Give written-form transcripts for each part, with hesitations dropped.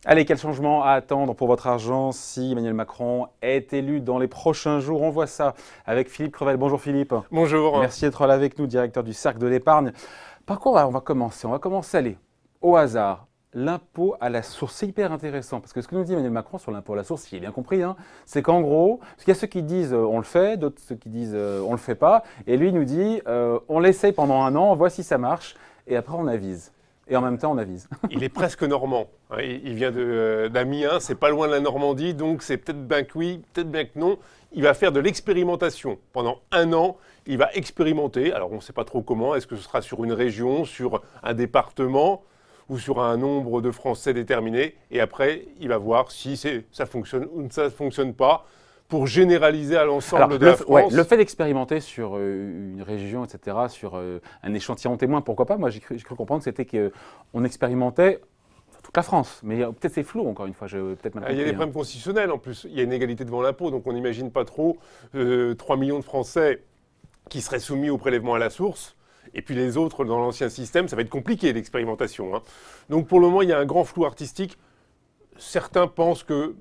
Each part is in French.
Allez, quel changement à attendre pour votre argent si Emmanuel Macron est élu dans les prochains jours? On voit ça avec Philippe Crevel. Bonjour Philippe. Bonjour. Merci d'être là avec nous, directeur du Cercle de l'Épargne. Par quoi on va commencer? On va commencer, allez, au hasard. L'impôt à la source, c'est hyper intéressant parce que ce que nous dit Emmanuel Macron sur l'impôt à la source, il est bien compris, hein, c'est qu'en gros, il y a ceux qui disent on le fait, d'autres ceux qui disent on le fait pas, et lui il nous dit on l'essaye pendant un an, on voit si ça marche, et après on avise. Et en même temps, on avise. Il est presque normand. Il vient d'Amiens, c'est pas loin de la Normandie, donc c'est peut-être bien que oui, peut-être bien que non. Il va faire de l'expérimentation. Pendant un an, il va expérimenter. Alors, on ne sait pas trop comment. Est-ce que ce sera sur une région, sur un département ou sur un nombre de Français déterminé? Et après, il va voir si ça fonctionne ou ça ne fonctionne pas, pour généraliser à l'ensemble de la France. Ouais, le fait d'expérimenter sur une région, etc., sur un échantillon témoin, pourquoi pas? Moi, j'ai cru comprendre que c'était qu'on expérimentait toute la France. Mais peut-être c'est flou, encore une fois. Il y a des problèmes constitutionnels, en plus. Il y a une égalité devant l'impôt, donc on n'imagine pas trop 3 millions de Français qui seraient soumis au prélèvement à la source. Et puis les autres, dans l'ancien système, ça va être compliqué, l'expérimentation. Donc pour le moment, il y a un grand flou artistique. Certains pensent que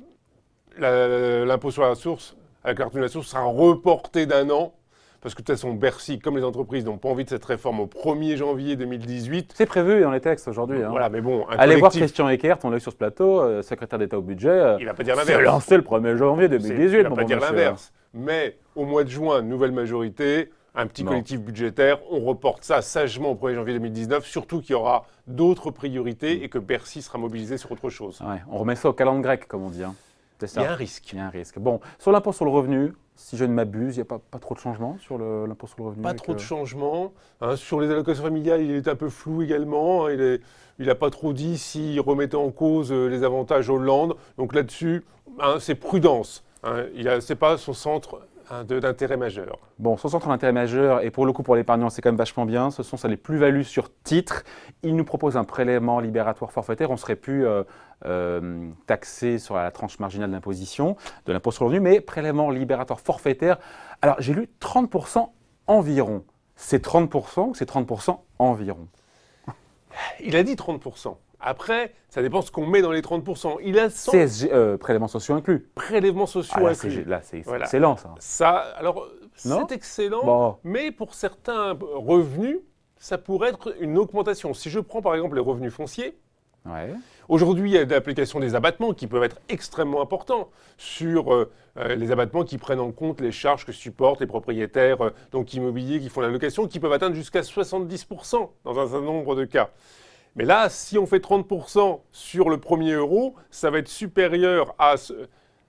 l'impôt sur la source, avec la retenue de la source, sera reporté d'un an, parce que de toute façon, Bercy, comme les entreprises, n'ont pas envie de cette réforme au 1er janvier 2018. C'est prévu dans les textes aujourd'hui. Voilà, mais bon, allez voir Christian Eckert, on l'a eu sur ce plateau, secrétaire d'État au budget. Il ne va pas dire l'inverse. C'est lancé le 1er janvier 2018. Il ne va pas dire l'inverse. Mais au mois de juin, nouvelle majorité, un petit collectif budgétaire, on reporte ça sagement au 1er janvier 2019, surtout qu'il y aura d'autres priorités et que Bercy sera mobilisé sur autre chose. Ouais, on remet ça au calendrier grec, comme on dit. Il y a un risque. Il y a un risque. Bon, sur l'impôt sur le revenu, si je ne m'abuse, il n'y a pas trop de changements sur l'impôt sur le revenu? Pas trop de changements. Sur les allocations familiales, il est un peu flou également. Il n'a pas trop dit s'il remettait en cause les avantages Hollande. Donc là-dessus, c'est prudence. Ce n'est pas son centre d'intérêt majeur. Bon, son centre d'intérêt majeur, et pour le coup pour l'épargnant, c'est quand même vachement bien, ce sont ça les plus-values sur titre. Il nous propose un prélèvement libératoire forfaitaire, on serait plus taxé sur la tranche marginale d'imposition de l'impôt sur le revenu, mais prélèvement libératoire forfaitaire. Alors j'ai lu 30% environ. C'est 30% ou c'est 30% environ? Il a dit 30%. Après, ça dépend ce qu'on met dans les 30%. Il a CSG, prélèvements sociaux inclus. Prélèvements sociaux inclus. Là, c'est voilà. Excellent, ça. Alors, c'est excellent, mais pour certains revenus, ça pourrait être une augmentation. Si je prends par exemple les revenus fonciers, aujourd'hui, il y a l'application des abattements qui peuvent être extrêmement importants sur les abattements qui prennent en compte les charges que supportent les propriétaires donc immobiliers qui font la location, qui peuvent atteindre jusqu'à 70% dans un certain nombre de cas. Mais là, si on fait 30% sur le premier euro, ça va être supérieur à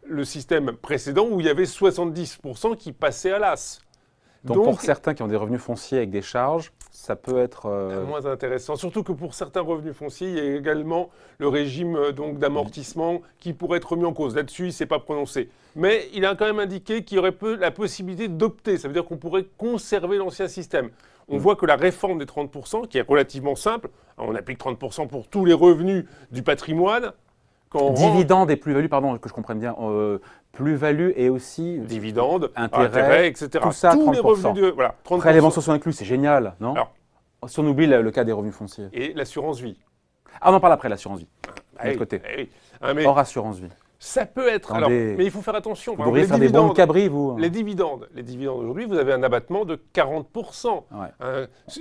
le système précédent où il y avait 70% qui passaient à l'as. Donc pour certains qui ont des revenus fonciers avec des charges, ça peut être moins intéressant. Surtout que pour certains revenus fonciers, il y a également le régime d'amortissement qui pourrait être remis en cause. Là-dessus, il ne s'est pas prononcé. Mais il a quand même indiqué qu'il y aurait la possibilité d'opter. Ça veut dire qu'on pourrait conserver l'ancien système. On voit que la réforme des 30%, qui est relativement simple, on applique 30% pour tous les revenus du patrimoine. Dividendes et plus-values, pardon, que je comprenne bien, plus-value et aussi dividendes, intérêts, etc. Tout ça, tous 30%. Les revenus voilà, 30%. Prélèvements sociaux inclus, c'est génial, non? Alors, si on oublie le cas des revenus fonciers. Et l'assurance vie. Ah, on en parle après, l'assurance vie. De l'autre côté. Mais hors assurance vie. Ça peut être. Alors, mais il faut faire attention. Vous devriez faire des bons de cabri, vous. Les dividendes aujourd'hui, vous avez un abattement de 40%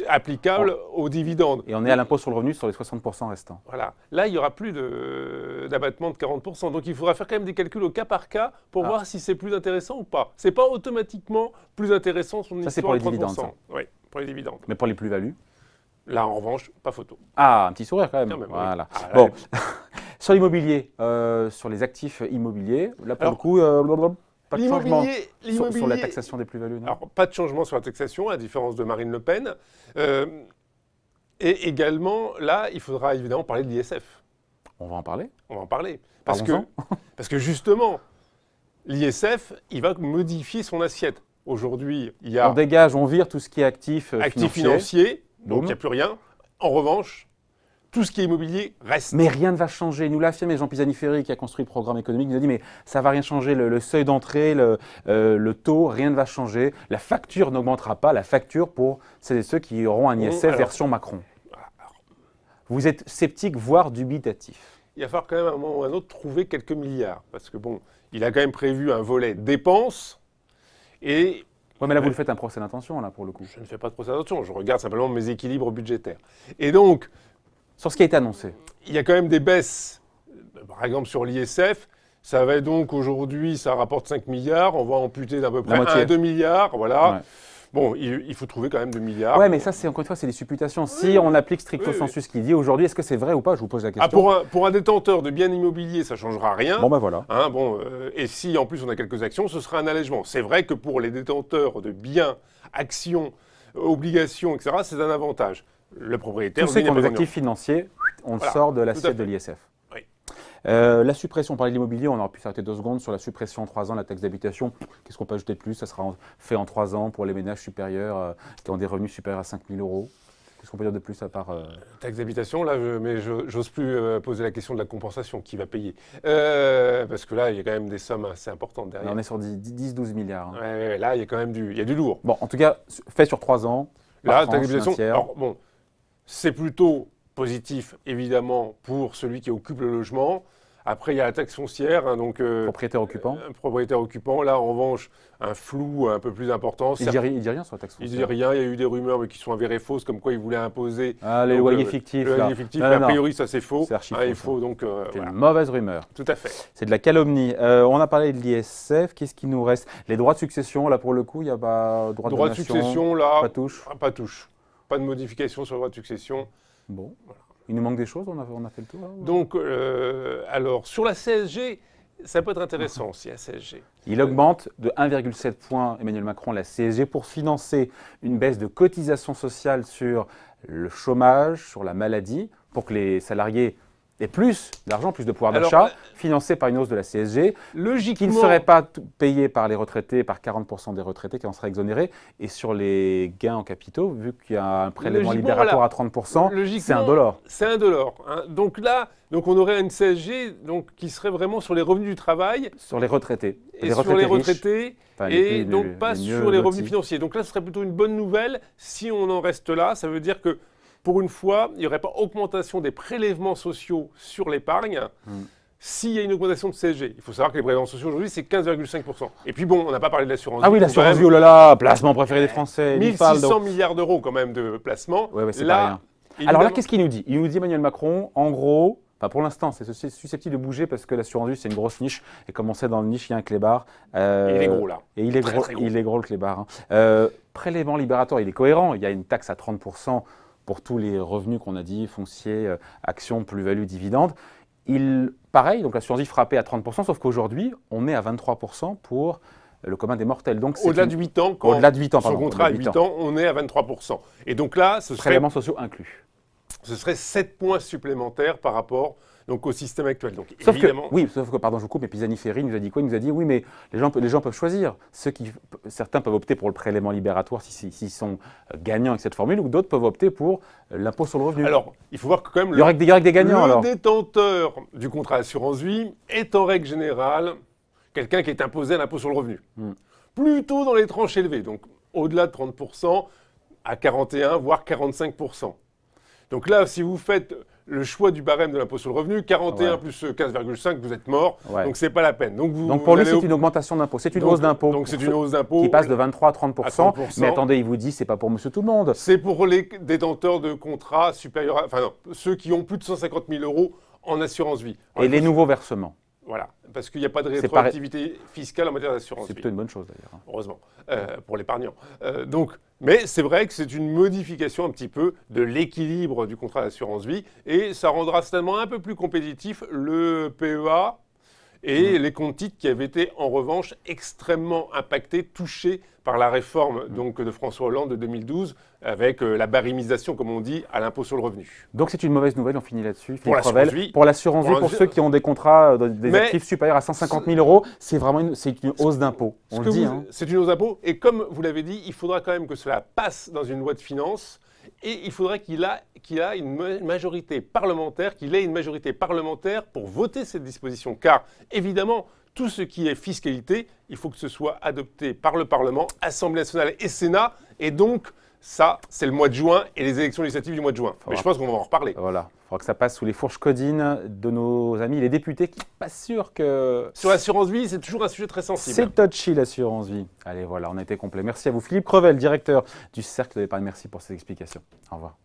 applicable aux dividendes. Et on est à l'impôt sur le revenu sur les 60% restants. Voilà. Là, il n'y aura plus d'abattement de 40%. Donc, il faudra faire quand même des calculs au cas par cas pour voir si c'est plus intéressant ou pas. Ce n'est pas automatiquement plus intéressant son histoire. Ça, c'est pour les dividendes. Oui, pour les dividendes. Mais pour les plus-values? Là, en revanche, pas photo. Ah, un petit sourire quand même. Quand même voilà. Oui. Bon. Sur l'immobilier, sur les actifs immobiliers, là pour le coup, pas de changement sur la taxation des plus-values. Alors, pas de changement sur la taxation, à la différence de Marine Le Pen. Et également, là, il faudra évidemment parler de l'ISF. On va en parler. On va en parler. Parce que justement, l'ISF, il va modifier son assiette. Aujourd'hui, il y a... On dégage, on vire tout ce qui est actif financier, donc il n'y a plus rien. En revanche, tout ce qui est immobilier reste. Mais rien ne va changer. Nous l'a affirmé Jean Pisani-Ferry qui a construit le programme économique. Il nous a dit mais ça ne va rien changer. Le seuil d'entrée, le taux, rien ne va changer. La facture n'augmentera pas. La facture pour celles et ceux qui auront un ISF version Macron. Vous êtes sceptique, voire dubitatif. Il va falloir quand même à un moment ou à un autre trouver quelques milliards. Parce que bon, il a quand même prévu un volet dépenses et... Oui, mais là, vous le faites un procès d'intention, là, pour le coup. Je ne fais pas de procès d'intention, je regarde simplement mes équilibres budgétaires. Et donc... Sur ce qui a été annoncé. Il y a quand même des baisses. Par exemple, sur l'ISF, ça va donc aujourd'hui, ça rapporte 5 milliards, on va amputer d'à peu près 1 à 2 milliards, voilà. Ouais. Bon, il faut trouver quand même 2 milliards. Oui, mais ça, c'est encore une fois, c'est des supputations. Si on applique stricto sensu ce qu'il dit aujourd'hui, est-ce que c'est vrai ou pas? Je vous pose la question. Pour un détenteur de biens immobiliers, ça ne changera rien. Bon, ben voilà. Hein, et si en plus on a quelques actions, ce sera un allègement. C'est vrai que pour les détenteurs de biens, actions, obligations, etc., c'est un avantage. Le propriétaire... Tous ceux qui ont des actifs financiers, on le sort de l'assiette de l'ISF. La suppression, on parlait de l'immobilier, on aurait pu s'arrêter 2 secondes sur la suppression en 3 ans de la taxe d'habitation. Qu'est-ce qu'on peut ajouter de plus? Ça sera fait en 3 ans pour les ménages supérieurs qui ont des revenus supérieurs à 5 000 €. Qu'est-ce qu'on peut dire de plus à part… Taxe d'habitation, là, mais j'ose plus poser la question de la compensation, qui va payer. Parce que là, il y a quand même des sommes assez importantes derrière. Là, on est sur 10-12 milliards. Hein. Ouais, là, il y a quand même du lourd. Bon, en tout cas, fait sur 3 ans. Là, taxe d'habitation, alors bon, c'est plutôt positif, évidemment, pour celui qui occupe le logement. Après, il y a la taxe foncière, hein, donc… propriétaire occupant. Propriétaire occupant. Là, en revanche, un flou un peu plus important. Il ne dit rien sur la taxe foncière. Il ne dit rien. Il y a eu des rumeurs, mais qui sont avérées fausses, comme quoi il voulait imposer… les loyers fictifs. Le loyer fictif, a priori, ça c'est faux. C'est archi faux. Il faut donc… c'est une mauvaise rumeur. Tout à fait. C'est de la calomnie. On a parlé de l'ISF. Qu'est-ce qui nous reste? Les droits de succession, là, pour le coup, il n'y a pas droit de succession, là… Pas touche. Pas touche. Pas de modification sur le droit de succession. Bon. Voilà. Il nous manque des choses, on a fait le tour. Là, ou... Donc, alors, sur la CSG, ça peut être intéressant aussi, la CSG. Il augmente de 1,7 point, Emmanuel Macron, la CSG pour financer une baisse de cotisation sociale sur le chômage, sur la maladie, pour que les salariés aient plus d'argent, plus de pouvoir d'achat, financé par une hausse de la CSG, qui ne serait pas payée par les retraités, par 40% des retraités qui en seraient exonérés, et sur les gains en capitaux, vu qu'il y a un prélèvement libératoire à 30%, c'est indolore. C'est indolore. Hein. Donc là, on aurait une CSG qui serait vraiment sur les revenus du travail. Sur les retraités. Et sur les retraités, et donc pas sur les revenus financiers. Donc là, ce serait plutôt une bonne nouvelle. Si on en reste là, ça veut dire que pour une fois, il n'y aurait pas augmentation des prélèvements sociaux sur l'épargne s'il y a une augmentation de CSG. Il faut savoir que les prélèvements sociaux aujourd'hui, c'est 15,5%. Et puis bon, on n'a pas parlé de l'assurance vie. Ah oui, l'assurance vie, oh là là, placement préféré des Français. 1 600 milliards d'euros quand même de placement. Oui, c'est pas rien. Alors là, qu'est-ce qu'il nous dit? Il nous dit, Emmanuel Macron, en gros, pour l'instant, c'est susceptible de bouger parce que l'assurance vie, c'est une grosse niche. Et comme on sait, dans le niche, il y a un clébard. Il est gros là. Et il est gros, il est gros le clébard. Hein. Prélèvement libératoire, il est cohérent. Il y a une taxe à 30% pour tous les revenus qu'on a dit, fonciers, actions, plus-value, dividendes. Pareil, donc l'assurance vie frappée à 30%, sauf qu'aujourd'hui, on est à 23% pour le commun des mortels. Donc au-delà de 8 ans, au-delà de 8 ans, son contrat à 8 ans, on est à 23%. Et donc là, ce serait… Prélèvements sociaux inclus. Ce serait 7 points supplémentaires par rapport donc, au système actuel. Donc, sauf que, pardon, je vous coupe, mais Pisani-Ferry nous a dit quoi? Il nous a dit, oui, mais les gens peuvent choisir. Certains peuvent opter pour le prélèvement libératoire s'ils sont gagnants avec cette formule, ou d'autres peuvent opter pour l'impôt sur le revenu. Alors, il faut voir que quand même il y aurait des gagnants, le détenteur du contrat d'assurance vie est en règle générale quelqu'un qui est imposé à l'impôt sur le revenu. Plutôt dans les tranches élevées, donc au-delà de 30%, à 41, voire 45%. Donc là, si vous faites le choix du barème de l'impôt sur le revenu, 41 plus 15,5, vous êtes mort, donc c'est pas la peine. Donc pour lui, c'est une augmentation d'impôt, c'est une hausse d'impôt. Donc c'est une hausse d'impôt qui passe de 23 à 30%. Mais attendez, il vous dit, c'est pas pour monsieur tout le monde. C'est pour les détenteurs de contrats supérieurs à… Enfin non, ceux qui ont plus de 150 000 € en assurance vie. Et les nouveaux versements. Voilà, parce qu'il n'y a pas de rétroactivité fiscale en matière d'assurance vie. C'est plutôt une bonne chose d'ailleurs. Heureusement, pour l'épargnant. Mais c'est vrai que c'est une modification un petit peu de l'équilibre du contrat d'assurance vie et ça rendra certainement un peu plus compétitif le PEA et les comptes titres qui avaient été en revanche extrêmement impactés, touchés par la réforme donc, de François Hollande de 2012, avec la barimisation, comme on dit, à l'impôt sur le revenu. Donc c'est une mauvaise nouvelle, on finit là-dessus. Pour l'assurance vie. Pour l'assurance vie, pour ceux qui ont des contrats, des actifs supérieurs à 150 000 euros, c'est vraiment une hausse d'impôt. On le dit. C'est une hausse d'impôt. Et comme vous l'avez dit, il faudra quand même que cela passe dans une loi de finances. Et il faudrait qu'il ait une majorité parlementaire pour voter cette disposition. Car, évidemment, tout ce qui est fiscalité, il faut que ce soit adopté par le Parlement, Assemblée nationale et Sénat. Et donc, ça, c'est le mois de juin et les élections législatives du mois de juin. Mais je pense qu'on va en reparler. Voilà. Il faudra que ça passe sous les fourches codines de nos amis les députés qui ne sont pas sûrs que... Sur l'assurance vie, c'est toujours un sujet très sensible. C'est touchy l'assurance vie. Allez, voilà, on a été complet. Merci à vous. Philippe Crevel, directeur du Cercle de l'Épargne. Merci pour ces explications. Au revoir.